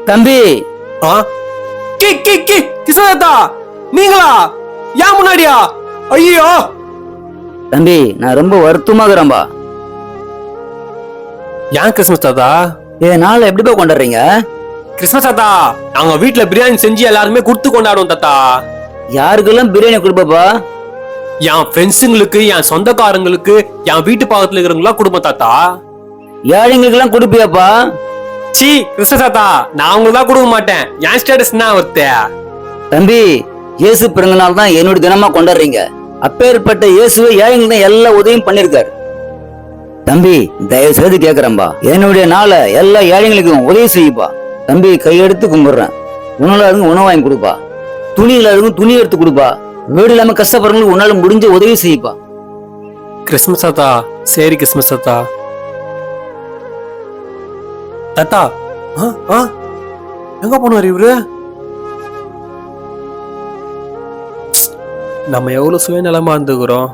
தம்பி கிருஷ்ணதாத்தா நீங்களா? ஏன் முன்னாடியா? ஐயோ தம்பி, நான் ரொம்ப வருத்தமாகறேன்பா. ஏன் கிறிஸ்மஸ் தாத்தா? நாளை எப்படிப்பா கொண்டாடுறீங்க? கிறிஸ்மஸ் தாத்தா நாங்க வீட்டுல பிரியாணி செஞ்சு எல்லாருமே கொடுத்து கொண்டாடுவோம் தாத்தா. யாருக்கெல்லாம் பிரியாணி கொடுப்பப்பா? என் ஃப்ரெண்ட்ஸுங்களுக்கு, என் சொந்தக்காரங்களுக்கு, என் வீட்டு பக்கத்துல இருக்கிறவங்களா கொடுப்போம் தாத்தா. ஏழைங்களுக்கு எல்லாம் கொடுப்பியாப்பா? சி கிறிஸ்மஸ் தாத்தா, நான் உங்களுக்கு தான் கொடுக்க மாட்டேன். என் ஸ்டேட்டஸ் என்ன ஒருத்த? தம்பி, இயேசு பிறந்த நாள் தான் என்னுடைய தினமா கொண்டாடுறீங்க. அப்பேற்பட்ட இயேசுவை ஏழைங்களுக்கு தான் எல்லா உதவியும் பண்ணிருக்காரு. தம்பி, தயவு செய்து கேக்குறேன்பா, என்னுடைய நாளை எல்லா ஏழைங்களுக்கும் உதவி செய்யுப்பா. தம்பி, கையெடுத்து கும்பிடுறேன். உணவுல இருந்து உணவு வாங்கி கொடுப்பா. துணியில இருக்கும் துணி எடுத்து கொடுப்பா. வீடு இல்லாம கஷ்டப்படுறவங்களுக்கு உன்னால முடிஞ்ச உதவி செய்யுப்பா. கிறிஸ்மஸ் தாத்தா. சரி கிறிஸ்மஸ் தாத்தா. தாத்தா எங்க போனாரு இவரு? நம்ம எவ்வளவு சுயநலமா இருந்துக்கிறோம்.